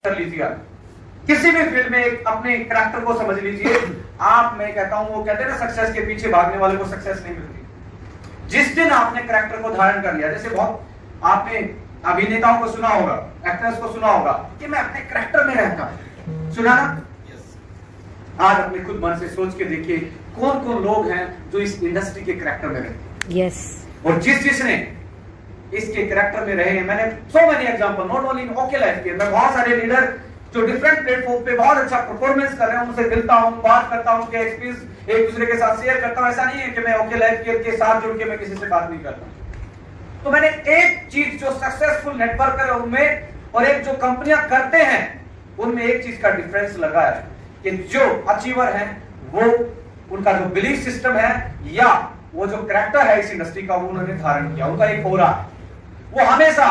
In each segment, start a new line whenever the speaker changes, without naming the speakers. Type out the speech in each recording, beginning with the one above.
कर लीजिए, आप किसी भी फील्ड में एक अपने करैक्टर को समझ लीजिए। आप, मैं कहता हूं, वो कहते हैं ना सक्सेस के पीछे भागने वाले को सक्सेस नहीं मिलती। जिस दिन आपने करैक्टर को धारण कर लिया, जैसे बहुत आपने अभिनेताओं को सुना होगा, एक्टर्स को सुना होगा कि मैं अपने करैक्टर में रहता हूं, सुना ना? आज अपने खुद मन से सोच के देखिए कौन कौन लोग हैं जो इस इंडस्ट्री के करैक्टर में रहते हैं। और जिसने इसके करैक्टर में रहे हैं, मैंने so many example, not only in okay life के, मैं बहुत सारे लीडर जो डिफरेंट प्लेटफॉर्म पे बहुत अच्छा परफॉर्मेंस कर रहे हैं उनसे मिलता हूं, बात करता हूं, उनके एक्सपीरियंस एक दूसरे के साथ शेयर करता हूं। ऐसा नहीं है कि मैं ओके लाइफ के साथ जुड़ के मैं किसी से बात नहीं करता। तो मैंने एक चीज जो सक्सेसफुल नेटवर्क है उनमें और एक जो कंपनियां करते हैं उनमें एक चीज का डिफरेंस लगा है कि जो अचीवर है वो उनका जो बिलीफ सिस्टम है या वो जो करैक्टर है इस इंडस्ट्री का वो उन्होंने धारण किया, उनका एक ऑरा, वो हमेशा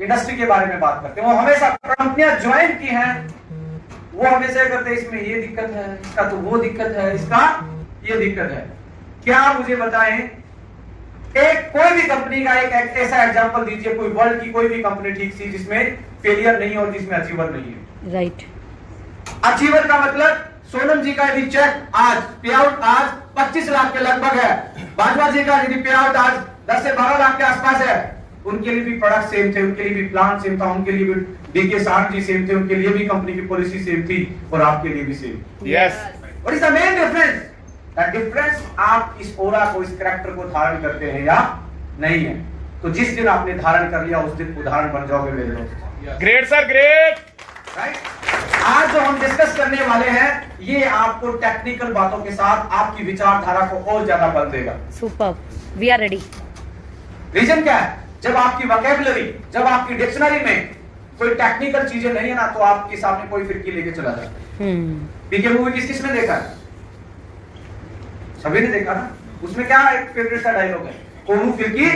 इंडस्ट्री के बारे में बात करते हैं, वो हमेशा कंपनियां ज्वाइन की हैं, वो हमेशा करते हैं इसमें ये दिक्कत है, इसका तो वो दिक्कत है, इसका ये दिक्कत है। क्या मुझे बताएं, एक कोई भी कंपनी का एक ऐसा एग्जांपल दीजिए, कोई वर्ल्ड की कोई भी कंपनी ठीक सी जिसमें फेलियर नहीं है और जिसमें अचीवर नहीं है।
राइट।
अचीवर का मतलब सोनम जी का यदि चेक आज पे आउट आज 25 लाख के लगभग है, बाजवा जी का यदि पे आउट आज 10 से 12 लाख के आसपास है, उनके लिए भी प्रोडक्ट सेम थे, उनके लिए भी प्लान सेम था, उनके लिए भी डीके साहब जी सेम थे, उनके लिए भी कंपनी की पॉलिसी सेम थी और आपके लिए भी same.
Yes.
What is the main difference? The difference आप इस ऑरा को, इस करैक्टर को धारण करते हैं या नहीं है। तो जिस दिन आपने धारण कर लिया उस दिन उदाहरण बन जाओगे मेरे दोस्त।
Great sir, great.
राइट। आज जो हम डिस्कस करने वाले हैं ये आपको टेक्निकल बातों के साथ आपकी विचारधारा को और ज्यादा बल देगा।
Super, we are ready.
Reason क्या है? जब आपकी वोकैबुलरी, जब आपकी डिक्शनरी में कोई टेक्निकल चीजें नहीं है ना, तो आपके सामने कोई फिरकी लेके चला जाता है। पीके मूवी किस किसने देखा है? सभी ने देखा ना। उसमें क्या एक फेवरेट सा डायलॉग है, कोनू फिरकी।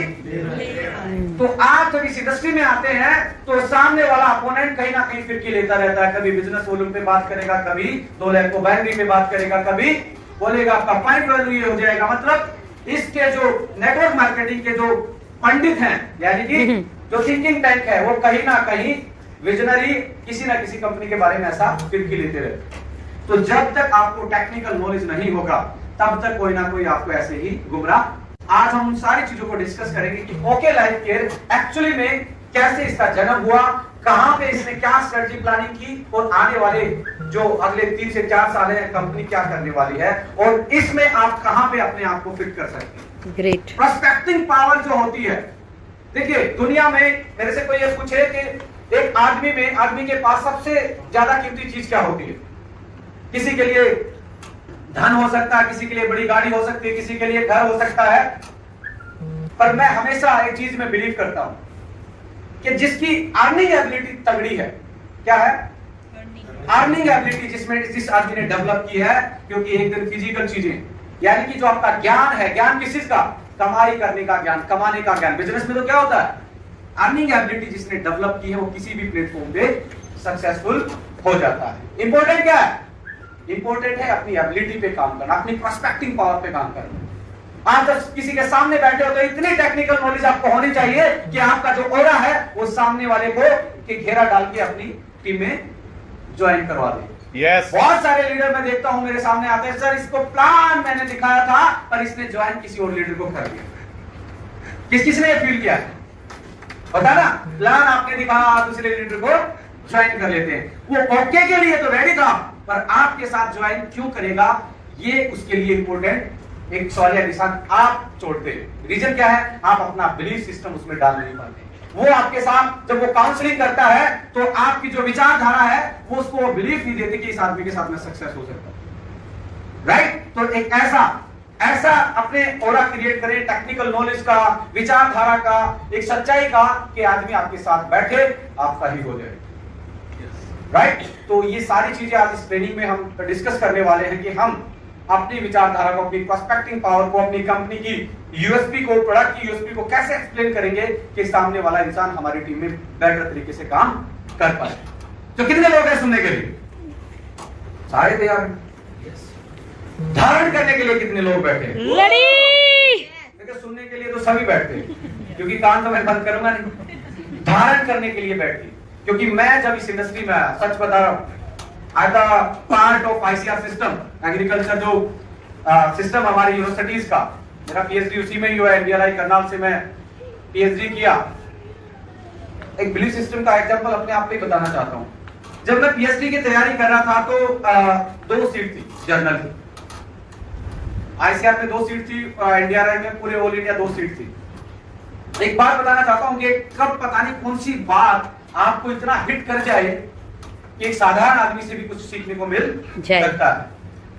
तो आप जब इस इंडस्ट्री में आते हैं तो सामने वाला अपोनेंट कहीं ना कहीं फिरकी लेता रहता है। कभी बिजनेस वॉल्यूम पे बात करेगा, कभी 2 लाख को बाइनरी पे बात करेगा, कभी बोलेगा आपका पॉइंट वैल्यू ये हो जाएगा। मतलब इसके जो नेटवर्क मार्केटिंग के जो पंडित हैं, यानी कि जो थिंकिंग टैंक है, वो कहीं ना कहीं विजनरी किसी ना किसी कंपनी के बारे में ऐसा फिरकी लेते रहते। तो जब तक आपको टेक्निकल नॉलेज नहीं होगा तब तक कोई ना कोई आपको ऐसे ही गुमराह। आज हम उन सारी चीजों को डिस्कस करेंगे कि ओके लाइफ केयर एक्चुअली में कैसे इसका जन्म हुआ, कहां पे इसने क्या स्ट्रेटजी प्लानिंग की और आने वाले जो अगले 3 से 4 साल है कंपनी क्या करने वाली है और इसमें आप कहां पे अपने आप को फिट कर सकते हैं।
ग्रेट।
प्रोस्पेक्टिंग पावर जो होती है, देखिए दुनिया में मेरे से कोई ये पूछे कि एक आदमी के पास सबसे ज्यादा कीमती चीज क्या होती है? किसी के लिए धन हो सकता है, किसी के लिए बड़ी गाड़ी हो सकती है, किसी के लिए घर हो सकता है। पर मैं हमेशा एक चीज में बिलीव करता हूं कि जिसकी अर्निंग एबिलिटी तगड़ी है, क्या है? अर्निंग एबिलिटी जिसमें जिस आदमी ने डेवलप की है, क्योंकि एक दिन फिजिकल चीजें, यानी कि जो आपका ज्ञान है, ज्ञान किस चीज का? कमाई करने का ज्ञान, कमाने का ज्ञान। बिजनेस में तो क्या होता है? अर्निंग एबिलिटी जिसने डेवलप की है वो किसी भी प्लेटफॉर्म पे सक्सेसफुल हो जाता है। इंपॉर्टेंट क्या है? इंपॉर्टेंट है अपनी एबिलिटी पे काम करना, अपनी प्रोस्पेक्टिंग पावर पे काम करना। आप जब किसी के सामने बैठे हो तो इतनी टेक्निकल नॉलेज आपको होनी चाहिए कि आपका जो ऑरा है वो सामने वाले को के घेरा डाल के अपनी टीम में ज्वाइन करवा दे।
यस।
बहुत सारे लीडर मैं देखता हूं मेरे सामने आते हैं, सर इसको प्लान मैंने दिखाया था पर इसने ज्वाइन किसी और लीडर को कर दिया। किसने फील किया? पता ना, प्लान आपने दिखाया दूसरे लीडर को ज्वाइन कर लेते हैं। वो ओके के लिए तो रेडी था पर आपके साथ ज्वाइन क्यों करेगा, ये उसके लिए इंपॉर्टेंट एक सवाल या निशान आप छोड़ते हैं। रीजन क्या है? आप अपना बिलीफ सिस्टम उसमें डाल नहीं पाते। वो आपके साथ जब वो काउंसलिंग करता है तो आपकी जो विचारधारा है वो उसको बिलीफ नहीं देते कि इस आदमी के साथ में सक्सेस हो सकता है। राइट? तो एक ऐसा अपने ऑरा क्रिएट करें, टेक्निकल नॉलेज का, विचारधारा का, एक सच्चाई का, कि आदमी आपके साथ बैठे आपका ही हो जाए। राइट? तो ये सारी चीजें आज इस ट्रेनिंग में हम डिस्कस करने वाले हैं कि हम अपनी विचारधारा को, अपनी प्रोस्पेक्टिंग पावर को, अपनी कंपनी की यूएसपी को, प्रोडक्ट की यूएसपी को कैसे एक्सप्लेन करेंगे कि सामने वाला इंसान हमारी टीम में बेटर तरीके से काम कर पाए। तो कितने लोग हैं सुनने के लिए? सारे तैयार हैं? धारण करने के लिए कितने लोग बैठे हैं? देखिए सुनने के लिए तो सभी बैठते हैं क्योंकि कान तो मैं बंद करूंगा नहीं। धारण करने के लिए बैठिए। क्योंकि मैं जब इस इंडस्ट्री में आया, सच बता रहा हूं, आई था part of ICR system, agriculture जो सिस्टम हमारी यूनिवर्सिटीज का, मेरा पीएचडी उसी में ही हुआ है, एनडीआरआई करनाल से मैं पीएचडी किया। एक बिलीफ सिस्टम का एग्जांपल अपने आप पे बताना चाहता हूं। जब मैं पीएचडी की तैयारी कर रहा था तो 2 सीट थी जर्नल की, आईसीआर में 2 सीट थी, एनडीआरआई में पूरे ऑल इंडिया 2 सीट थी। एक बात बताना चाहता हूं कि कब पता नहीं कौन सी बात आपको इतना हिट कर जाए कि एक साधारण आदमी से भी कुछ सीखने को मिल सकता है।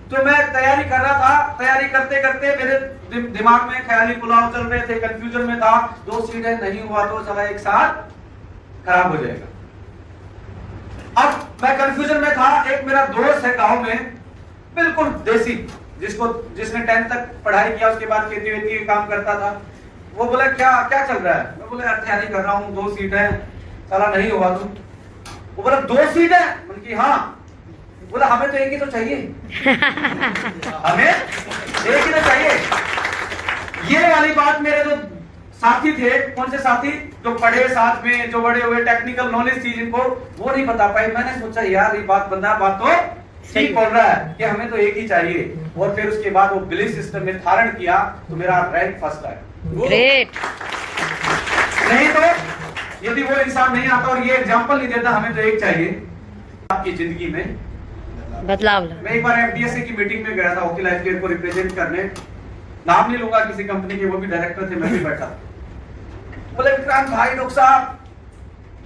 तो मैं तैयारी कर रहा था, तैयारी करते करते मेरे दिमाग में ख्याली पुलाव चल रहे थे, कंफ्यूजन में था, 2 सीट है, नहीं हुआ तो चला एक साथ खराब हो जाएगा। अब मैं कंफ्यूजन में था। एक मेरा दोस्त है गांव में, बिल्कुल देसी, जिसने 10th तक पढ़ाई किया, उसके बाद खेती वेती का काम करता था। वो बोला क्या क्या चल रहा है? मैं बोला यार तैयारी कर रहा हूँ, 2 सीट है, चला नहीं हुआ तो। वो बोला 2 सीट है? उनकी हाँ। बोला हमें तो एक ही तो चाहिए हमें एक ही तो चाहिए। ये वाली बात मेरे जो साथी थे, कौन से साथी, जो पढ़े साथ में, जो बड़े हुए, टेक्निकल नॉलेज थी जिनको, वो नहीं बता पाई। मैंने सोचा यार ये बात तो ठीक बोल रहा है कि हमें तो एक ही चाहिए। और फिर उसके बाद वो बिलीफ सिस्टम में धारण किया तो मेरा रैंक फर्स्ट आया।
ग्रेट।
नहीं तो यदि वो इंसान नहीं आता और ये एग्जांपल नहीं देता हमें तो एक चाहिए, आपकी जिंदगी में
बदलाव।
मैं एक बार एफडीएसए की मीटिंग में गया था, ओके लाइफ केयर को रिप्रेजेंट करने। नाम नहीं लूंगा किसी कंपनी के, वो भी डायरेक्टर थे, मैं भी बैठा। बोले विक्रांत भाई, डॉक्टर साहब,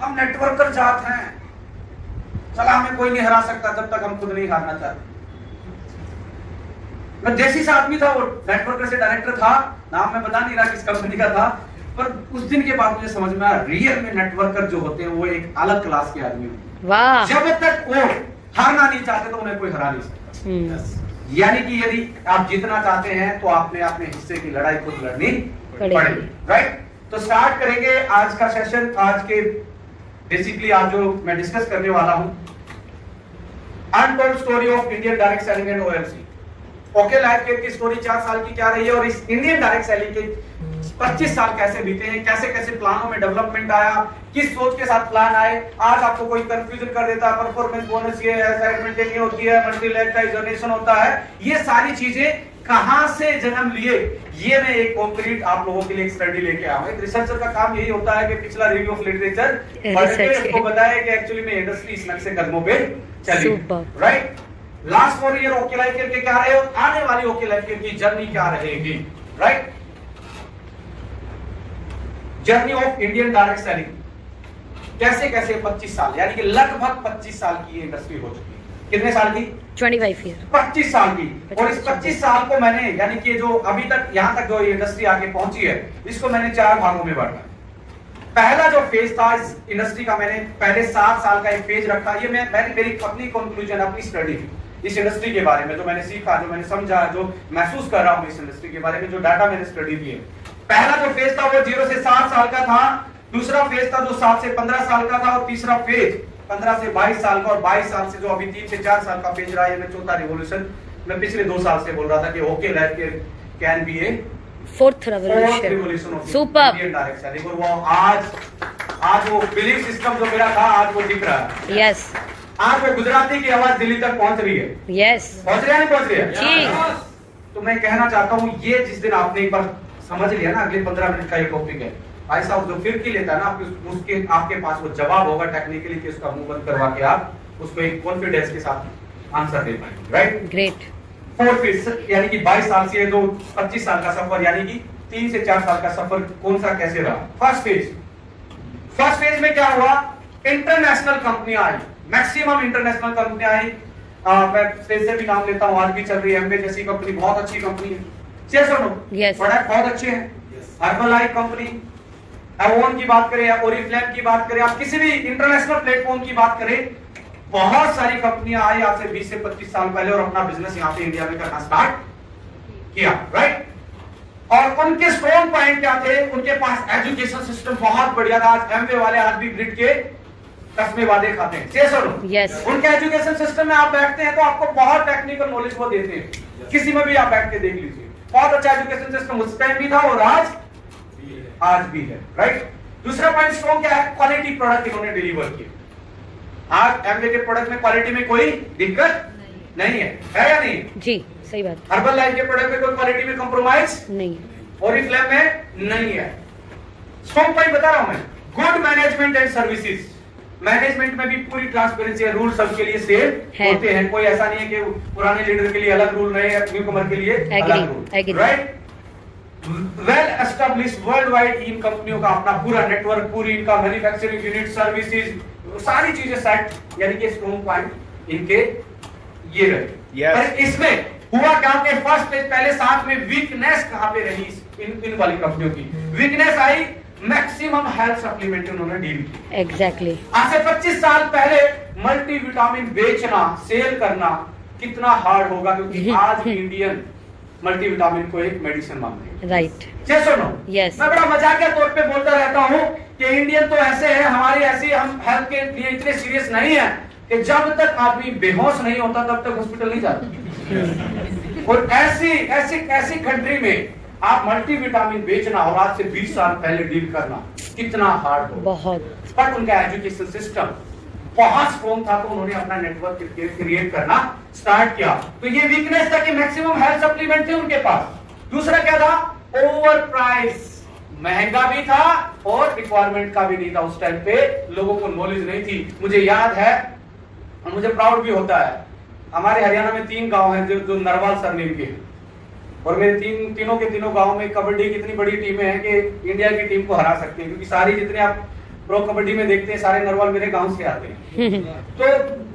हम नेटवर्कर जात हैं, चला हमें कोई नहीं हरा सकता जब तक हम खुद नहीं हारना चाहते। मैं देसी सा आदमी था, वो नेटवर्कर से डायरेक्टर था, नाम मैं बता नहीं रहा किस कंपनी का था। पर उस दिन के बाद मुझे समझ में आया रियल में नेटवर्कर जो होते हैं वो एक अलग क्लास के आदमी होते हैं।
वाह।
जब तक वो हारना नहीं चाहते तो उन्हें कोई हरा नहीं सकता। यानी कि यदि आप जीतना चाहते हैं तो आपने अपने हिस्से की लड़ाई खुद लड़नी पड़ेगी, राइट? तो स्टार्ट करेंगे आज का सेशन। आज के बेसिकली आज जो मैं डिस्कस करने वाला हूं, untold story of Indian direct selling and OLC. Okay life care की स्टोरी 4 साल की क्या रही है और इस इंडियन डायरेक्ट सेलिंग के 25 साल कैसे बीते हैं, कैसे कैसे प्लानों में डेवलपमेंट आया, किस सोच के साथ प्लान आए। आज आपको कोई कंफ्यूजन कर देता, परफॉर्मेंस बोनस ये है, असाइनमेंट ये होती है, मल्टीलैटराइजेशन होता है, ये सारी चीजें कहां से जन्म लिए, ये मैं एक कंप्लीट आप लोगों के लिए एक स्टडी लेके आया हूं। एक रिसर्चर का काम यही होता है कि पिछला रिव्यू ऑफ लिटरेचर पढ़ के उसको बताया कि एक्चुअली में इंडस्ट्री इस नक्शे कदमों पे चली, right? Last 4 year okay life care के क्या रहे और आने वाली ओके लाइफ केयर की जर्नी क्या रहेगी, right? Journey of Indian direct selling कैसे कैसे 25 साल, यानी कि लगभग 25 साल की इंडस्ट्री हो चुकी है। कितने साल की?
25 ईयर।
25 साल की। और इस 25 साल को मैंने, यानी कि जो अभी तक यहाँ तक जो इंडस्ट्री आगे पहुंची है, इसको मैंने 4 भागों में बांटा। पहला जो फेज था इस इंडस्ट्री का, मैंने पहले 7 साल का एक फेज रखा। ये मैंने मेरी अपनी कंक्लूजन, अपनी स्टडी इस इंडस्ट्री के बारे में, जो मैंने सीखा, जो मैंने समझा, जो महसूस कर रहा हूँ इस इंडस्ट्री के बारे में, जो डाटा मैंने स्टडी किए। पहला जो फेज था वो 0 से 7 साल का था। दूसरा फेज था जो 7 से 15 साल का था। और तीसरा फेज 15 से 22 साल का। और 22 साल से जो अभी 3 से 4 साल का फेज रहा है, मैं चौथा रिवॉल्यूशन। मैं पिछले 2 साल से बोल रहा था कि okay life care can be A
fourth revolution of super
Indian direct selling. और वो आज वो बिलीफ सिस्टम जो मेरा था आज वो दिख रहा है।
यस।
आज वो गुजराती की आवाज दिल्ली तक पहुंच रही है।
यस।
पहुंच रही है, नहीं पहुंच रही है?
जी।
तो मैं कहना चाहता हूँ, ये जिस दिन आपने एक बार समझ लिया ना, अगले 15 मिनट का ये टॉपिक है, भाई साहब जो फिर लेता है ना, उसके आपके पास वो जवाब होगा टेक्निकली कि उसका मुंह बंद करवा के आप उसको एक कॉन्फिडेंस के साथ आंसर दे पाएंगे, राइट?
ग्रेट।
4 फेज, यानी कि 22 साल से जो 25 साल का सफर, यानी कि 3 से 4 साल का सफर कौन सा कैसे रहा? फर्स्ट फेज में क्या हुआ? इंटरनेशनल कंपनियां आई, मैक्सिमम इंटरनेशनल कंपनियां आई। मैं स्टेज से भी नाम लेता हूँ, आज भी चल रही है एमवे जैसी कंपनी, बहुत अच्छी कंपनी है। प्रोडक्ट बहुत अच्छे हैं। हर्बलाइफ कंपनी, एवोन की बात करें या ओरिफ्लेम की बात करें, आप किसी भी इंटरनेशनल प्लेटफॉर्म की बात करें, बहुत सारी कंपनियां आई आज से 20 से 25 साल पहले और अपना बिजनेस यहाँ पे इंडिया में करना स्टार्ट किया, राइट? और उनके स्ट्रॉन्ग पॉइंट क्या थे? उनके पास एजुकेशन सिस्टम बहुत बढ़िया था। आज एमवे वाले आज भी ग्रिड के कसमे वादे खाते हैं।
यस।
उनके एजुकेशन सिस्टम में आप बैठते हैं तो आपको बहुत टेक्निकल नॉलेज वो देते हैं। किसी में भी आप बैठ के देख लीजिए, बहुत अच्छा एजुकेशन सिस्टम उस टाइम भी था और आज भी है, राइट? दूसरा पॉइंट स्ट्रॉन्ग क्या है? क्वालिटी प्रोडक्ट इन्होंने डिलीवर किए। आज एमवे के प्रोडक्ट में क्वालिटी में कोई दिक्कत नहीं है या नहीं?
जी सही बात,
हर्बल लाइफ के प्रोडक्ट में कोई क्वालिटी में कॉम्प्रोमाइज
नहीं है।
ओरिफ्लेम में नहीं है। स्ट्रॉन्ग पॉइंट बता रहा हूं मैं, good management and services. Management में भी पूरी ट्रांसपेरेंसी है, रूल सबके लिए सेम होते हैं। कोई ऐसा नहीं है कि पुराने लीडर के लिए अलग रूल रहे या न्यू कमर के लिए अलग rule, right? Well established world wide इन कंपनियों का अपना पूरा नेटवर्क, पूरी इनका मैन्युफैक्चरिंग यूनिट, सर्विसेज, सारी चीजें सेट, यानी कि स्ट्रॉन्ग पॉइंट इनके ये रहे। पर इसमें हुआ क्या कि फर्स्ट पहले साथ में वीकनेस कहां पे रही इन वाली कंपनियों की? Weakness I maximum health supplement उन्होंने डील की।
एग्जैक्टली।
आज से 25 साल पहले मल्टीविटामिन बेचना, सेल करना कितना हार्ड होगा, क्योंकि आज भी इंडियन मल्टीविटामिन को एक मेडिसिन मानते हैं,
राइट?
यस और नो?
यस।
मैं बड़ा मजाकिया तौर पे बोलता रहता हूं कि इंडियन तो ऐसे हैं, हमारी ऐसी, हम हेल्थ के लिए इतने सीरियस नहीं है कि जब तक आदमी बेहोश नहीं होता तब तक हॉस्पिटल नहीं जाता। और ऐसी कंट्री में आप मल्टीविटामिन बेचना और आज से 20 साल पहले डील करना कितना हार्ड हो।
बहुत।
बट उनका एजुकेशन सिस्टम बहुत स्ट्रॉन्ग था, तो उन्होंने अपना नेटवर्क क्रिएट करना स्टार्ट किया। तो ये वीकनेस था कि मैक्सिमम हेल्थ सप्लीमेंट थे उनके पास। दूसरा क्या था? ओवर प्राइस, महंगा भी था और रिक्वायरमेंट का भी नहीं था। उस टाइम पे लोगों को नॉलेज नहीं थी। मुझे याद है और मुझे प्राउड भी होता है, हमारे हरियाणा में 3 गांव हैं जो नरवाल सरनेम के हैं, और मेरे तीनों के तीनों गांव में कबड्डी की इतनी बड़ी टीमें हैं कि इंडिया की टीम को हरा सकते हैं, क्योंकि सारी जितने आप प्रो कबड्डी में देखते हैं सारे नरवाल मेरे गांव से आते हैं। तो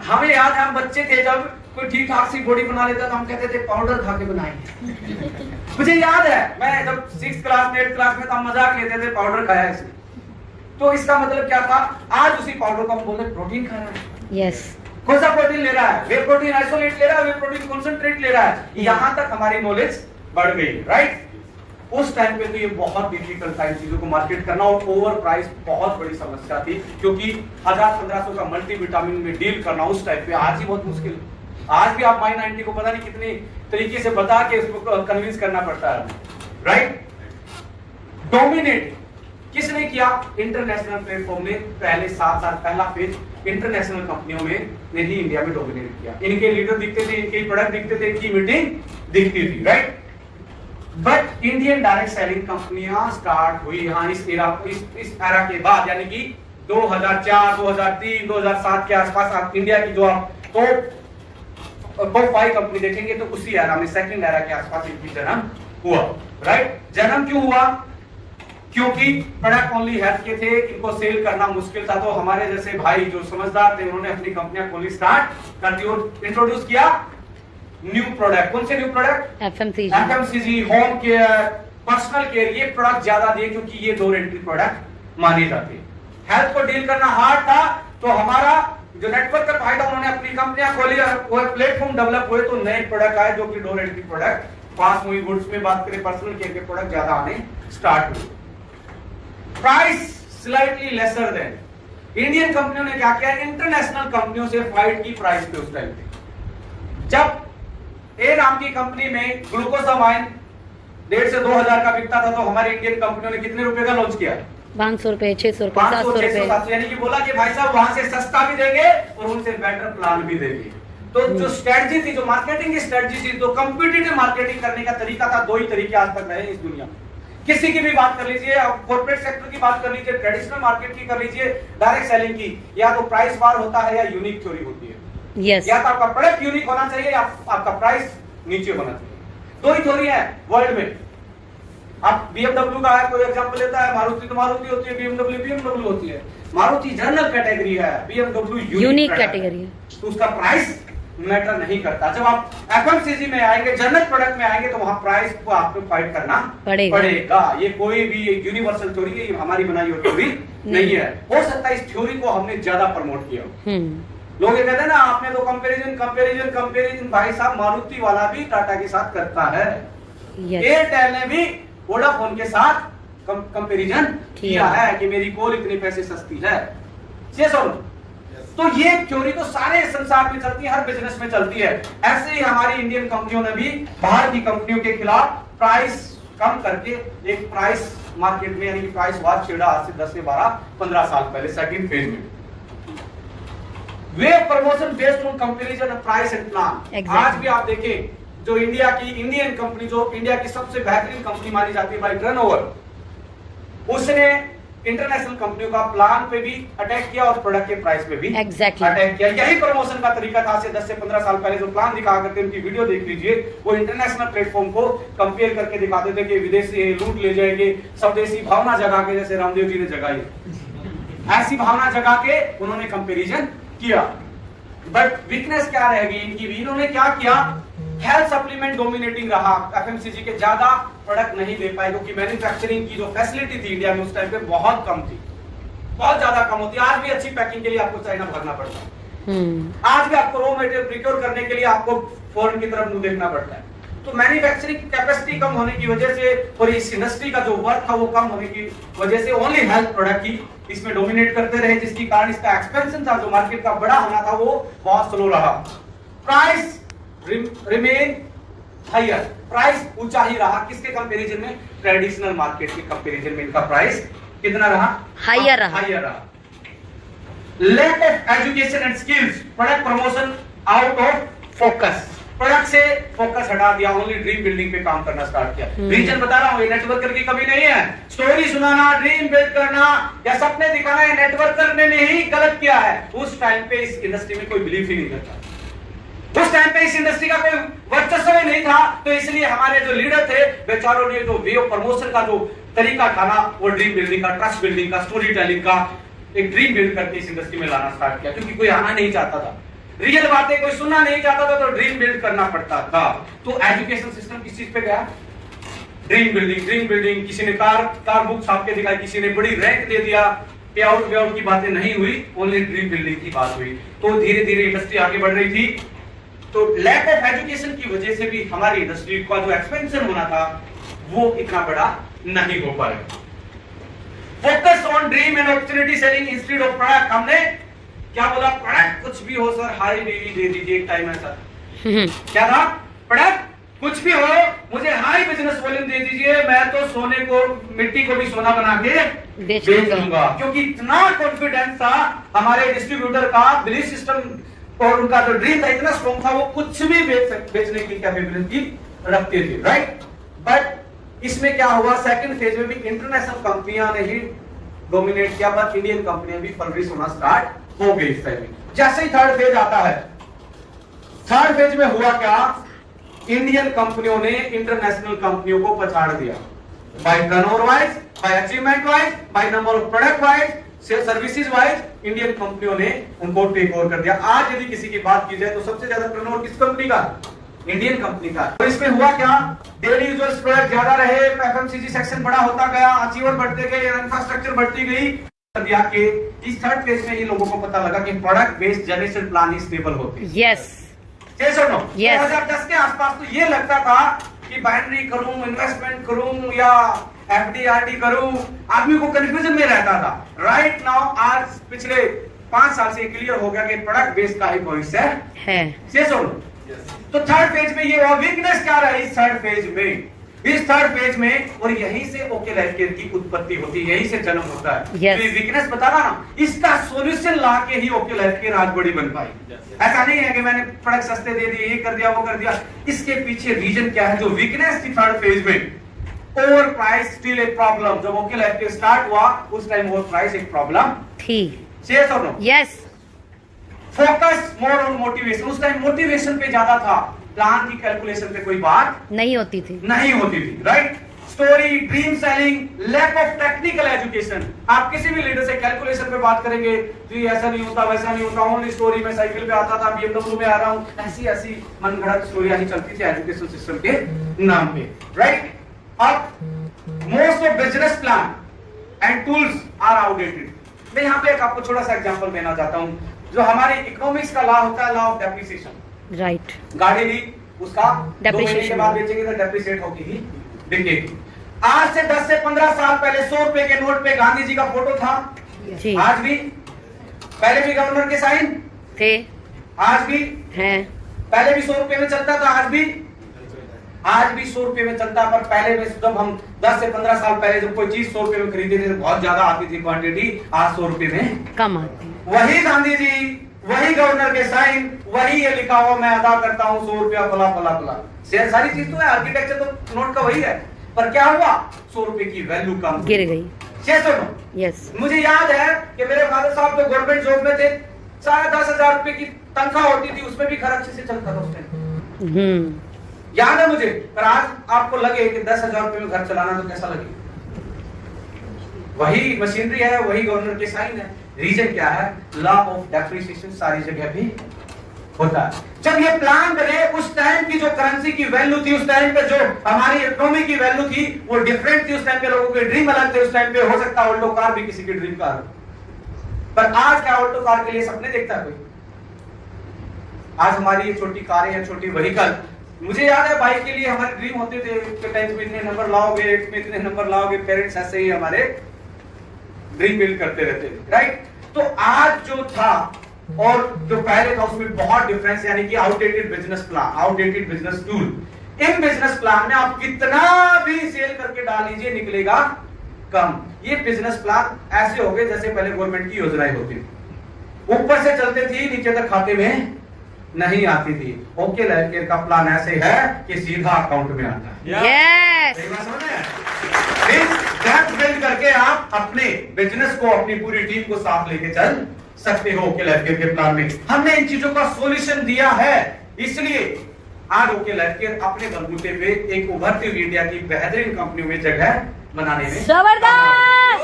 हमें याद है, हम बच्चे थे, जब कोई ठीक ठाक सी बॉडी बना लेता तो हम कहते थे पाउडर खा के बनाएंगे। मुझे याद है, मैं जब 6th क्लास में 8th क्लास में, तो हम मजाक लेते थे पाउडर खाया इसने। तो इसका मतलब क्या था? आज उसी पाउडर को हम बोलते प्रोटीन खा रहा है।
यस।
कौन सा प्रोटीन ले रहा है? वे प्रोटीन आइसोलेट ले रहा है, वे प्रोटीन कॉन्सेंट्रेट ले रहा है। यहां तक हमारी नॉलेज बढ़ गई, राइट? उस टाइम पे तो ये बहुत डिफिकल्ट था इन चीजों को मार्केट करना, और ओवर प्राइस बहुत बड़ी समस्या थी, क्योंकि 1000-1500 का मल्टीविटामिन में डील करना उस टाइम पे आज ही बहुत मुश्किल है। आज भी आप माई 90 को पता नहीं कितनी तरीके से बता के उसको कन्विंस करना पड़ता है, राइट? डोमिनेट किसने किया? इंटरनेशनल प्लेटफॉर्म में पहले 7 साल पहला फेज इंटरनेशनल कंपनियों में ने ही इंडिया में डोमिनेट किया। इनके लीडर दिखते थे, इनके प्रोडक्ट दिखते थे, इनकी मीटिंग दिखती थी, right? But Indian direct selling कंपनियां स्टार्ट हुई यहाँ इस एरा के बाद, यानी कि 2004, 2003, 2007 के आसपास आप इंडिया की जो आप टॉप 5 कंपनी देखेंगे तो उसी एरा में, सेकंड एरा के आसपास इनकी जन्म हुआ, राइट? जन्म क्यों हुआ? क्योंकि प्रोडक्ट ओनली हेल्थ के थे, इनको सेल करना मुश्किल था। तो हमारे जैसे भाई जो समझदार थे, उन्होंने अपनी कंपनियां खोली, स्टार्ट कर दी और इंट्रोड्यूस किया न्यू प्रोडक्ट। कौन से new product? FMCG, home care, personal care, ये प्रोडक्ट ज्यादा दिए क्योंकि ये 2 एंट्री प्रोडक्ट माने जाते। हेल्थ को डील करना हार्ड था, तो हमारा जो नेटवर्क का फायदा, उन्होंने अपनी कंपनियां खोली और प्लेटफॉर्म डेवलप हुए, तो नए प्रोडक्ट आए जो कि 2 entry product, fast moving goods में बात करें, पर्सनल केयर के प्रोडक्ट ज्यादा आने स्टार्ट हुए। Price slightly lesser than. Indian कंपनियों ने क्या किया? इंटरनेशनल कंपनियों से फाइट की प्राइस पे उस टाइम पे। जब ए नाम की कंपनी में ग्लूकोसामाइन 1.5 से 2,000 का बिकता था, तो हमारी इंडियन कंपनियों ने कितने रुपए का लॉन्च किया?
500 रुपए, 600 रुपए, 700 रुपए,
यानी कि बोला कि भाई साहब वहां से सस्ता भी देंगे और उनसे बेटर प्लान भी देंगे। तो जो स्ट्रेटजी थी, जो मार्केटिंग की स्ट्रेटजी थी, तो कॉम्पिटिटिव मार्केटिंग करने का तरीका था, 2 ही तरीके आज तक रहे इस दुनिया में। किसी की भी बात कर लीजिए, कॉर्पोरेट सेक्टर की बात कर लीजिए, ट्रेडिशनल मार्केट की कर लीजिए, डायरेक्ट सेलिंग की, या तो प्राइस वार होता है या यूनिक थ्योरी होती है।
yes.
या तो आपका प्रोडक्ट यूनिक होना चाहिए या आपका प्राइस नीचे होना चाहिए। 2 ही थ्योरी है वर्ल्ड में। आप BMW का है कोई एग्जांपल लेता है, मारुति तो मारुति होती है, BMW होती है। मारुति जनरल कैटेगरी है, BMW यूनिक कैटेगरी है, तो उसका प्राइस मैटर नहीं करता। जब आप एफएमसीजी में आएंगे, जनरल प्रोडक्ट में आएंगे, तो वहां प्राइस को आपको फाइट करना पड़ेगा। ये कोई भी यूनिवर्सल थ्योरी है, ये हमारी बनाई हुई थ्योरी नहीं है। हो सकता है इस थ्योरी को हमने ज्यादा प्रमोट किया। लोग ये कहते हैं ना, आपने तो कंपैरिजन, भाई साहब मारुति वाला भी टाटा के साथ करता है, एयरटेल ने भी वोडाफोन के साथ कंपैरिजन किया है कि मेरी कॉल इतने पैसे सस्ती है। तो ये थ्योरी तो सारे संसार में चलती है, हर बिजनेस में चलती है। ऐसे ही हमारी इंडियन कंपनियों ने भी बाहर की कंपनियों के खिलाफ प्राइस कम करके एक प्राइस मार्केट में, यानी कि प्राइस वार छेड़ा आज से 10 से 12-15 साल पहले, सेकंड फेज में। वे promotion based on comparison of price and plan.
Exactly.
आज भी आप देखें, जो इंडियन कंपनी, जो इंडिया की सबसे बेहतरीन कंपनी मानी जाती है बाय टर्नओवर, उसने इंटरनेशनल कंपनियों का प्लान पे भी अटैक किया और प्रोडक्ट के प्राइस पे भी
Exactly.
अटैक किया। यही प्रमोशन का तरीका था। आज से 10 से 15 साल पहले जो प्लान दिखा करते उनकी वीडियो देख लीजिए, वो इंटरनेशनल प्लेटफॉर्म को कंपेयर करके दिखाते थे कि विदेशी लूट ले जाएंगे, स्वदेशी भावना जगा के, जैसे रामदेव जी ने जगाई, ऐसी भावना जगा के उन्होंने कंपैरिजन किया। बट वीकनेस क्या रहेगी इनकी भी? इन्होंने क्या किया, हेल्थ सप्लीमेंट डोमिनेटिंग रहा, एफएमसीजी के ज्यादा प्रोडक्ट नहीं दे पाए, क्योंकि मैन्युफैक्चरिंग की जो फैसिलिटी थी इंडिया में उस टाइम पे बहुत कम थी, बहुत ज्यादा कम होती। आज भी अच्छी पैकिंग के लिए आपको चाइना भागना पड़ता है, आज भी आपको रॉ मटेरियल प्रिक्योर करने के लिए आपको फॉरेन की तरफ मुंह देखना पड़ता है। तो मैन्युफैक्चरिंग कैपेसिटी कम होने की वजह से और इस इंडस्ट्री का जो वर्क था वो कम होने की वजह से ओनली हेल्थ प्रोडक्ट ही इसमें डोमिनेट करते रहे, जिसके कारण इसका एक्सपेंशन था, जो मार्केट का बड़ा होना था, वो बहुत स्लो रहा। प्राइस रिमेन हायर, प्राइस ऊंचा ही रहा। किसके कंपैरिजन में? ट्रेडिशनल मार्केट के कंपैरिजन में इनका प्राइस कितना रहा?
हायर रहा।
हायर रहा। Lack of education and skills, product promotion out of focus, product से फोकस हटा दिया, ओनली ड्रीम बिल्डिंग पे काम करना स्टार्ट किया। रीजन बता रहा हूं, ये नेटवर्कर की कमी नहीं है। स्टोरी सुनाना, ड्रीम बिल्ड करना या सपने दिखाना, ये नेटवर्कर ने ही गलत किया है। उस टाइम पे इस इंडस्ट्री में कोई बिलीव ही नहीं करता, उस टाइम पे इस इंडस्ट्री का कोई वर्चस्व ही नहीं था। तो इसलिए हमारे जो लीडर थे बेचारों ने जो वे ऑफ प्रमोशन का जो तरीका था ना, वो ड्रीम बिल्डिंग का, ट्रस्ट बिल्डिंग का, स्टोरी टेलिंग का एक ड्रीम बिल्ड करके इस इंडस्ट्री में लाना स्टार्ट किया, क्योंकि कोई आना नहीं चाहता था, रियल बातें कोई सुनना नहीं चाहता था, तो ड्रीम बिल्ड करना पड़ता था। तो एजुकेशन सिस्टम किस चीज पे गया? Dream building, dream building. किसी ने कार बुक छाप के दिखाई, किसी ने बड़ी रैंक दे दिया, पे आउट की बातें नहीं हुई, ओनली ड्रीम बिल्डिंग की बात हुई। तो धीरे धीरे इंडस्ट्री आगे बढ़ रही थी। तो लैक ऑफ एजुकेशन की वजह से भी हमारी इंडस्ट्री का जो एक्सपेंशन होना था वो इतना बड़ा नहीं हो पाया। Focus on dream and opportunity selling instead of product. हमने क्या बोला? प्रोडक्ट कुछ भी हो सर, हाई डेली दे दीजिए। एक टाइम ऐसा क्या था? प्रोडक्ट कुछ भी हो, मुझे हाई बिजनेस वॉल्यूम दे दीजिए, मैं तो सोने को, मिट्टी को भी सोना बना के बेच दूंगा। क्योंकि इतना कॉन्फिडेंस था हमारे डिस्ट्रीब्यूटर का, बिलीफ सिस्टम और उनका जो ड्रीम था इतना स्ट्रॉन्ग था, वो कुछ भी बेचने की कैपेबिलिटी रखते थे, राइट। बट इसमें क्या हुआ? सेकंड फेज में भी इंटरनेशनल कंपनियां ने ही डोमिनेट किया, पर इंडियन कंपनियां भी फ्लरिश होना स्टार्ट हो गई इस टाइम। जैसे ही थर्ड फेज आता है, थर्ड फेज में हुआ क्या? इंडियन कंपनियों ने इंटरनेशनल कंपनियों को पछाड़ दिया, by turnover wise, by achievement wise, by number of product wise, services wise, Indian कंपनियों ने उनको टेक ओवर कर दिया। आज यदि किसी की बात की जाए तो सबसे ज्यादा टर्नओवर किस कंपनी का? इंडियन कंपनी का। तो इसमें हुआ क्या? डेली यूजर्स प्रोडक्ट ज्यादा रहे, एफएमसीजी सेक्शन बड़ा होता गया, अचीवर बढ़ते गए, इंफ्रास्ट्रक्चर बढ़ती गई। दिया कि इस थर्ड फेज में ही लोगों को पता लगा कि प्रोडक्ट बेस्ड जनरेशन प्लान ही स्टेबल होते हैं।
यस,
2010 के आसपास तो ये लगता था कि बाइनरी करूं, इन्वेस्टमेंट करूं या एफडी करूं, आदमी को कंफ्यूजन में रहता था। राइट नाउ आज पिछले 5 साल से क्लियर हो गया कि प्रोडक्ट बेस्ड का ही भविष्य है। तो थर्ड फेज में ये हुआ। वीकनेस क्या रही इस थर्ड फेज में? इस थर्ड फेज में, और यहीं से ओके लाइफ केयर की उत्पत्ति होती है, यहीं से जन्म होता है।
yes.
तो वीकनेस बता रहा ना, इसका सॉल्यूशन ला के ही ओके लाइफ केयर आज बड़ी बन पाई। ऐसा नहीं है कि मैंने प्रोडक्ट सस्ते दे दिए, ये कर दिया, वो कर दिया। इसके पीछे रीजन क्या है? जो वीकनेस थी थर्ड फेज में, over price still a problem. जब ओके लाइफ केयर स्टार्ट हुआ उस टाइम ओवर प्राइस एक प्रॉब्लम
थी।
यस और no?
Yes.
Focus more on motivation. उस टाइम मोटिवेशन पे ज्यादा था, प्लान की कैलकुलेशन पे कोई बात
नहीं होती थी,
right. Story, dream selling, lack of technical education. आप किसी भी लीडर से कैलकुलेशन पे बात करेंगे, जी ऐसा नहीं होता, वैसा नहीं होता, ओनली स्टोरी में साइकिल पे आता था, BMW में आ रहा हूं, ऐसी मनगढ़ंत स्टोरियां ही चलती थी एजुकेशन सिस्टम के नाम पे, राइट। अब most of business plan and tools are outdated. मैं यहाँ पे एक आपको छोटा सा एग्जांपल देना चाहता हूँ। जो हमारे इकोनॉमिक्स का लॉ होता है, लॉ ऑफ डेप्रिसिएशन,
राइट।
गाड़ी ली, उसका 2 महीने के बाद बेचेंगे तो डेप्रिसिएट होगी ही बिकेगी। आज से 10 से 15 साल पहले 100 रुपए के नोट पे गांधी जी का फोटो था
जी।
आज भी, पहले भी गवर्नर के साइन
थे,
आज भी
हैं।
पहले भी 100 रुपए में चलता था, आज भी 100 रुपए में चलता। पर पहले में जब हम 10 से 15 साल पहले जब कोई चीज 100 रुपए में खरीदते थे तो बहुत ज्यादा आती थी क्वांटिटी, आज 100 रुपए में
कम आती।
वही गांधी जी वही गवर्नर के साइन, वही ये लिखा हुआ मैं अदा करता हूं 100 रुपया फला फला फला। सारी चीज तो है, आर्किटेक्चर तो नोट का वही है, पर क्या हुआ 100 रुपए की वैल्यू कम
गिर गई। यस,
मुझे याद है कि मेरे फादर साहब तो गवर्नमेंट जॉब में थे, 10,500 रुपए की तनख्वाह होती थी, उसमें भी घर अच्छे से चलता था उस टाइम, याद है मुझे। पर आज आपको लगे कि 10,000 रुपए में घर चलाना तो कैसा लगे? वही मशीनरी है, वही गवर्नर के साइन है। रीजन क्या है? लॉ ऑफ डेप्रिसिएशन सारी जगह भी होता है। जब ये प्लान बने उस टाइम की जो करेंसी की वैल्यू थी, उस टाइम पे जो हमारी इकोनॉमी की वैल्यू थी वो डिफरेंट थी। उस टाइम पे लोगों के ड्रीम अलग थे। उस टाइम पे हो सकता है ऑल्टो कार भी किसी की ड्रीम कार हो, पर आज क्या ऑल्टो कार के लिए सपने देखता है कोई? आज हमारी ये छोटी कारें या छोटी व्हीकल, मुझे याद है बाइक के लिए हमारे ड्रीम होते थे कि 10th में इतने नंबर लाओगे, 8th में इतने नंबर लाओगे। पेरेंट्स ऐसे ही हमारे ड्रीम बिल्ड करते रहते थे, राइट? तो आज जो था और जो पहले था उसमें बहुत डिफरेंस, यानी कि outdated business plan, outdated business tool. In business plan में आप कितना भी सेल करके डाल लीजिए निकलेगा कम। ये बिजनेस प्लान ऐसे हो गए जैसे पहले गवर्नमेंट की योजनाएं होती थी, ऊपर से चलते थी नीचे तक खाते में नहीं आती थी। ओके लाइफ केयर का प्लान ऐसे है कि सीधा अकाउंट में आता है।
यस,
बिल्ड करके आप अपने बिजनेस को, अपनी पूरी टीम को साथ लेके चल सकते हो। ओके लाइफ केयर के प्लान में हमने इन चीजों का सॉल्यूशन दिया है, इसलिए आज ओके लाइफ केयर अपने बलबूते पे एक उभरती हुई इंडिया की बेहतरीन कंपनी में जगह बनाने में
जबरदस्त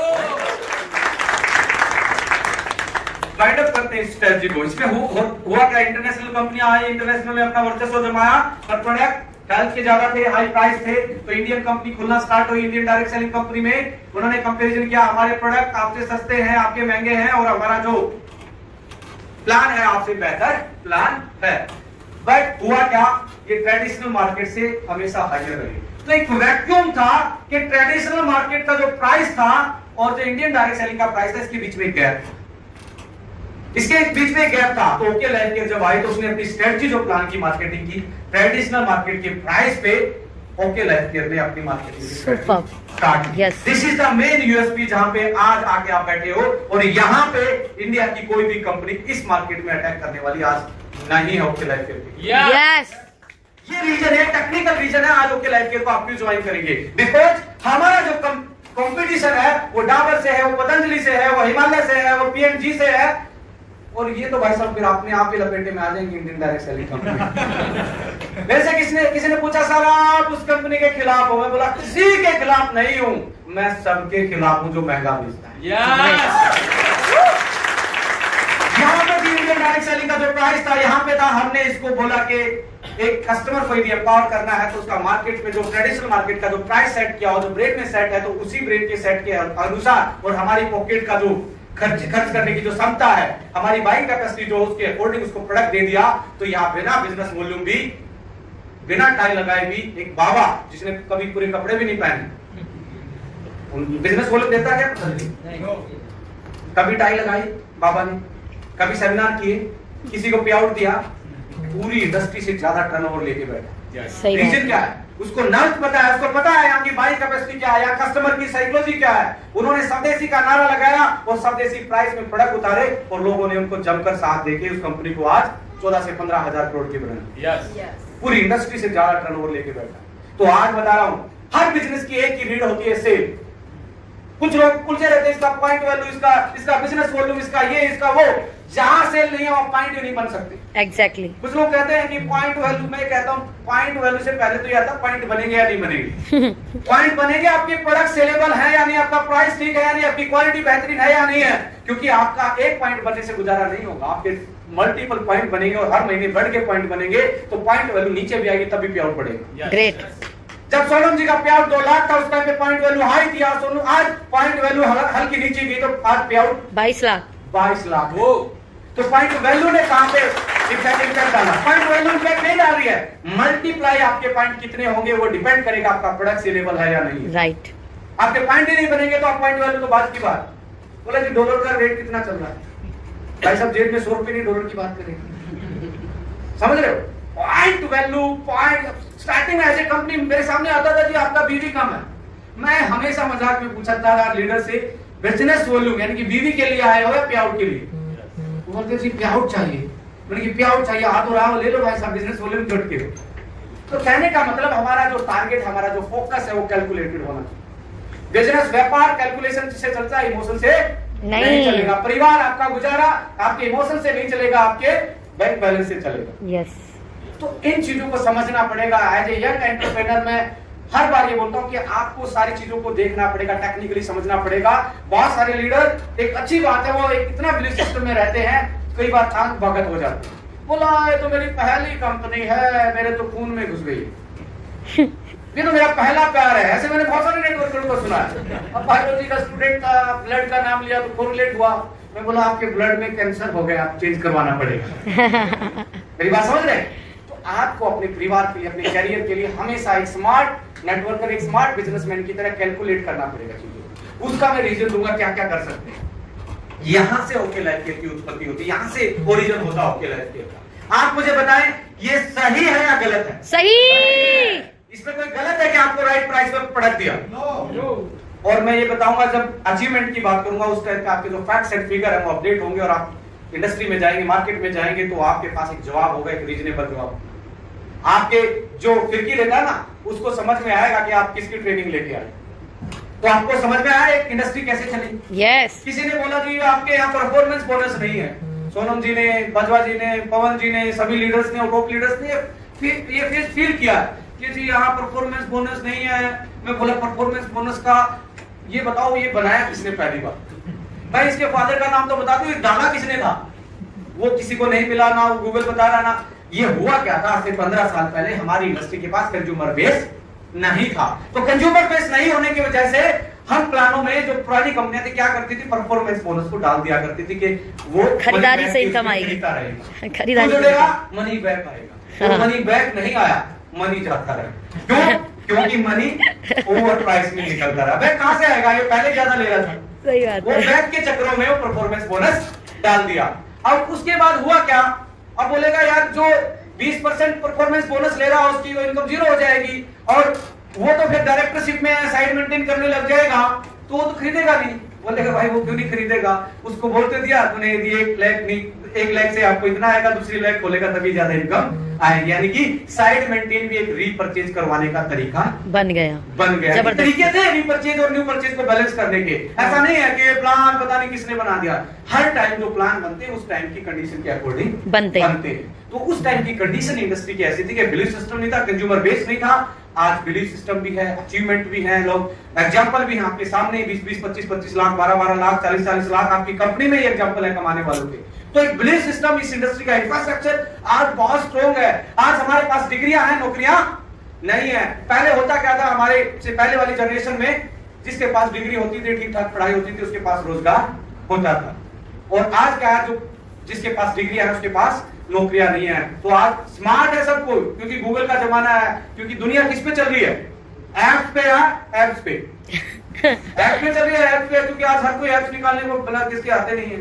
गाइड अप करते हैं स्ट्रेटजी को। इसमें हुआ क्या, इंटरनेशनल कंपनियां आई, इंटरनेशनल में अपना वर्चस्व जमाया, पर प्रोडक्ट हेल्थ के ज्यादा थे, हाई प्राइस थे, तो इंडियन कंपनी खुलना स्टार्ट हुई। इंडियन डायरेक्ट सेलिंग कंपनी में उन्होंने कंपैरिजन किया, हमारे प्रोडक्ट आपसे सस्ते हैं, आपके महंगे हैं, और हमारा जो प्लान है आपसे बेहतर प्लान है। बट हुआ क्या, ये ट्रेडिशनल मार्केट से हमेशा हायर रहे। तो एक वैक्यूम था कि ट्रेडिशनल मार्केट का जो प्राइस था और जो इंडियन डायरेक्ट सेलिंग का प्राइस था, इसके बीच में गैप, इसके बीच में गैप था। तो ओके लाइफ केयर जब आई तो उसने अपनी स्ट्रेटजी जो प्लान की मार्केटिंग की, ट्रेडिशनल मार्केट के प्राइस पे ओके लाइफ केयर ने अपनी मार्केटिंग स्टार्ट की। This is the main USP जहां पे आज आके आप बैठे हो, और यहां पे इंडिया की कोई भी कंपनी इस मार्केट में अटैक करने वाली आज नहीं है ओके लाइफ केयर की।
यस,
ये रीजन है, टेक्निकल रीजन है आज ओके लाइफ केयर को आप क्यों ज्वाइन करेंगे। बिकॉज हमारा जो कंपटीशन है वो डाबर से है, वो पतंजलि से है, वो हिमालय से है, वो पीएनजी से है, और ये तो भाई साहब फिर अपने आप ही लपेटे में आ जाएंगे इंडियन डायरेक्ट सेलिंग कंपनी। वैसे किसी ने पूछा सर आप उस कंपनी के खिलाफ हो? मैं बोला किसी के खिलाफ नहीं हूं, मैं सबके खिलाफ हूं जो महंगा बेचता है। यहाँ पे भी इंडियन डायरेक्ट सेलिंग का जो प्राइस था यहाँ पे था, हमने इसको बोला कि एक कस्टमर को यदि एम्पावर करना है तो उसका मार्केट में जो ट्रेडिशनल मार्केट का जो प्राइस सेट किया हो, जो ब्रेड में सेट है, तो उसी ब्रेड के सेट के अनुसार और हमारी पॉकेट का जो खर्च करने की जो क्षमता है, हमारी बाइंग कैपेसिटी जो उसके अकॉर्डिंग उसको प्रोडक्ट दे दिया। तो यहाँ बिना बिजनेस वॉल्यूम भी, बिना टाई लगाए भी, एक बाबा जिसने कभी पूरे कपड़े भी नहीं पहने, बिजनेस वॉल्यूम देता है क्या? कभी टाई लगाई बाबा ने, कभी सेमिनार किए, किसी को पे आउट दिया, पूरी इंडस्ट्री से ज्यादा टर्नओवर लेके बैठा। रीजन क्या है? उसको नर्स पता है, उसको पता है यहाँ की बाई कैपेसिटी क्या है, यहाँ कस्टमर की साइकोलॉजी क्या है। उन्होंने स्वदेशी का नारा लगाया और स्वदेशी प्राइस में प्रोडक्ट उतारे, और लोगों ने उनको जमकर साथ देके उस कंपनी को आज 14 से 15 हजार करोड़ की बनाई। पूरी इंडस्ट्री से ज्यादा टर्नओवर लेके बैठा। तो आज बता रहा हूं, हर बिजनेस की एक ही रीड होती है, सेल। कुछ लोग उलझे रहते हैं, इसका पॉइंट वैल्यू, इसका बिजनेस वॉल्यूम, इसका ये, इसका वो। जहां सेल नहीं है वहां पॉइंट ही नहीं बन सकते।
एग्जैक्टली।
कुछ लोग कहते हैं कि पॉइंट वैल्यू, मैं कहता हूं पॉइंट वैल्यू से पहले तो ये आता पॉइंट बनेंगे या नहीं बनेंगे। पॉइंट बनेंगे आपके प्रोडक्ट सेलेबल है या नहीं, आपका प्राइस ठीक है या नहीं, आपकी क्वालिटी बेहतरीन है या नहीं है। क्योंकि आपका एक पॉइंट बनने से गुजारा नहीं होगा, आपके मल्टीपल पॉइंट बनेंगे और हर महीने बढ़ के पॉइंट बनेंगे, तो पॉइंट वैल्यू नीचे भी आएगी तभी पे आउट पड़ेगा।
ग्रेट।
जब सोनम जी का पे आउट 2 लाख था, उस टाइम पे पॉइंट वैल्यू हाई थी, आज पॉइंट वैल्यू हल्की नीचे गई, तो आज पे आउट
22 लाख।
22 लाख। वो तो पॉइंट वैल्यू ने कहां पे इफेक्ट डाला? पॉइंट वैल्यू इफेक्ट नहीं डाल रही है, मल्टीप्लाई आपके पॉइंट कितने होंगे वो डिपेंड करेगा आपका प्रोडक्ट सेलेबल है या नहीं।
राइट।
आपके पॉइंट ही नहीं बनेंगे तो आप पॉइंट वैल्यू तो बात की बात। बोला जी डॉलर का रेट कितना चल रहा है, भाई साहब जेब में 100 रुपए नहीं, डॉलर की बात करेंगे, समझ रहे हो? पॉइंट वैल्यू, पॉइंट स्टार्टिंग में ऐसे कंपनी मेरे सामने आता था जी आपका बीवी कम है, मैं हमेशा मजाक में पूछा था लीडर से, बिजनेस वॉल्यूम यानी कि बीवी के लिए आए हो या पे आउट के लिए? बोलते जी पे आउट चाहिए, मैंने कि पे आउट चाहिए, आ तो रहा हो, ले लो भाई साहब, बिजनेस वॉल्यूम जुट के। तो कहने का मतलब हमारा जो टारगेट, हमारा जो फोकस है वो कैलकुलेटेड होना चाहिए। बिजनेस व्यापार कैलकुलेशन से चलता है, इमोशन से नहीं चलेगा। परिवार आपका गुजारा आपके इमोशन से नहीं चलेगा, आपके बैंक बैलेंस से चलेगा।
यस।
तो इन चीजों को समझना पड़ेगा। एज ए यंग एंटरप्रेन्योर में हर बार ये बोलता हूं कि आपको सारी चीजों को देखना पड़ेगा, टेक्निकली समझना पड़ेगा। बहुत सारे लीडर, एक अच्छी बात है, वो एक इतना बिलीफ सिस्टम में रहते हैं, कई बार थांक भगत हो जाते हैं। बोला ये तो मेरी पहली कंपनी है, मेरे तो खून में घुस गई, ये तो मेरा पहला प्यार है। ऐसे मैंने बहुत सारे नेटवर्करों को सुना है। अब बायोलॉजी का स्टूडेंट था, ब्लड का नाम लिया तो कोरिलेट हुआ। मैं बोला आपके ब्लड में कैंसर हो गया, आप चेंज करवाना पड़ेगा। मेरी बात समझ रहे? तो आपको अपने परिवार के लिए, अपने करियर के लिए हमेशा एक स्मार्ट नेटवर्कर, एक स्मार्ट बिजनेसमैन की तरह कैलकुलेट करना पड़ेगा चीजों। उसका मैं रीजन दूंगा क्या क्या कर सकते हैं। यहां से ओके लाइफ केयर की उत्पत्ति होती है, यहां से ओरिजिन होता है ओके लाइफ केयर का। आप मुझे बताएं ये सही है या गलत है?
सही।
इसमें कोई गलत है कि आपको राइट प्राइस पर प्रोडक्ट दिया? और मैं ये बताऊंगा, जब अचीवमेंट की बात करूंगा उस टाइप का आपके जो फैक्ट्स एंड फिगर है वो अपडेट होंगे, और आप इंडस्ट्री में जाएंगे, मार्केट में जाएंगे, तो आपके पास एक जवाब होगा, एक रीजनेबल जवाब। आपके जो फिरकी रहता है ना, उसको समझ में आएगा कि आप किसकी ट्रेनिंग लेके आए। तो आपको समझ में आया एक इंडस्ट्री कैसे चली।
यस।
किसी ने बोला जी आपके यहाँ परफॉर्मेंस बोनस नहीं है, सोनम जी ने, बजवा जी ने, पवन जी ने, सभी लीडर्स ने, टॉप लीडर्स ने ये फील किया कि जी यहाँ परफॉर्मेंस बोनस नहीं है। मैं बोला परफॉर्मेंस बोनस का ये बताओ, ये बनाया किसने पहली बार? भाई इसके फादर का नाम तो बता दो, डाला किसने था? वो किसी को नहीं मिला, ना गूगल बता रहा ना। ये हुआ क्या था, आज से 15 साल पहले हमारी इंडस्ट्री के पास कंज्यूमर बेस नहीं था। तो कंज्यूमर बेस नहीं होने की वजह से हम प्लानों में, जो पुरानी कंपनियां थी क्या करती थी, परफॉर्मेंस बोनस को डाल दिया करती थी कि वो
खरीदारी से इनकम आएगी, खरीदारी
मनी बैक आएगा। तो मनी बैक नहीं आया, मनी जाता रहा। क्यों? क्योंकि मनी ओवर प्राइस में निकलता रहा। बैक कहां से आएगा? ये पहले ज्यादा ले रहा था,
सही बात
वो बैक के चक्रों में वो परफॉर्मेंस बोनस डाल दिया। अब उसके बाद हुआ क्या? अब बोलेगा यार जो 20% परफॉर्मेंस बोनस ले रहा है उसकी इनकम जीरो हो जाएगी, और वो तो फिर डायरेक्टरशिप में साइड मेंटेन करने लग जाएगा, तो वो तो खरीदेगा नहीं। बोलेगा भाई वो क्यों नहीं खरीदेगा? उसको बोलते दिया तूने यदि 1 लाख नहीं, 1 लाख से आपको इतना आएगा, दूसरी लाख खोलेगा तभी ज्यादा इनकम आएगी। यानी कि साइड मेंटेन भी एक रीपरचेज करवाने का तरीका बन गया। तरीके थे रीपरचेज और न्यू परचेज को बैलेंस करने के। ऐसा नहीं है कि प्लान पता नहीं किसने बना दिया। हर टाइम जो प्लान बनते हैं उस टाइम की कंडीशन के अकॉर्डिंग बनते हैं। तो उस टाइम की कंडीशन इंडस्ट्री की ऐसी थी कि बिलीफ सिस्टम नहीं था, कंज्यूमर बेस नहीं था। आज बिलीफ सिस्टम भी है, अचीवमेंट भी है, लोग एग्जांपल भी हैं आपके सामने, 20-20, 25-25 लाख, 12-12 लाख, 40-40 लाख आपकी कंपनी में ही एग्जांपल है कमाने वालों के। तो एक बिलीफ सिस्टम, इस इंडस्ट्री का इंफ्रास्ट्रक्चर आज बहुत स्ट्रॉन्ग है। आज हमारे पास डिग्रियां हैं, नौकरियां नहीं है। पहले होता क्या था, हमारे से पहले वाली जनरेशन में जिसके पास डिग्री होती थी, ठीक ठाक पढ़ाई होती थी, उसके पास रोजगार होता था। और आज क्या है, जो जिसके पास डिग्री है उसके पास नौकरियां नहीं है। तो आज स्मार्ट है सब कोई, क्योंकि गूगल का जमाना है। क्योंकि दुनिया किस पे चल रही है? एप्स पे या एप्स पे? एप्स पे चल रही है, एप्स पे, क्योंकि आज हर कोई एप्स निकालने को बिना किसके आते नहीं है।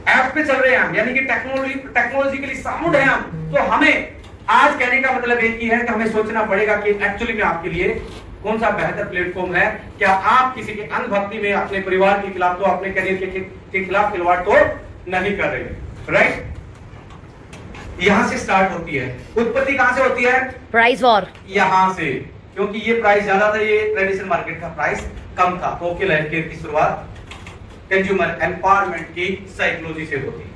एप्स पे चल रहे हैं हम, यानी कि टेक्नोलॉजिकली साउंड है हम। तो हमें आज कहने का मतलब एक ही है कि हमें सोचना पड़ेगा कि एक्चुअली में आपके लिए कौन सा बेहतर प्लेटफॉर्म है। क्या आप किसी के अंधभक्ति में अपने परिवार के खिलाफ, तो अपने करियर के खिलाफ खिलवाड़ तो नहीं कर रहे हैं, राइट? यहां से स्टार्ट होती है उत्पत्ति। कहां से होती है? Price war. यहां से, क्योंकि ये प्राइस ज्यादा था, ये ट्रेडिशनल मार्केट का प्राइस कम था। तो ओके लाइफ केयर की शुरुआत कंज्यूमर एम्पावरमेंट की साइकोलॉजी से होती है।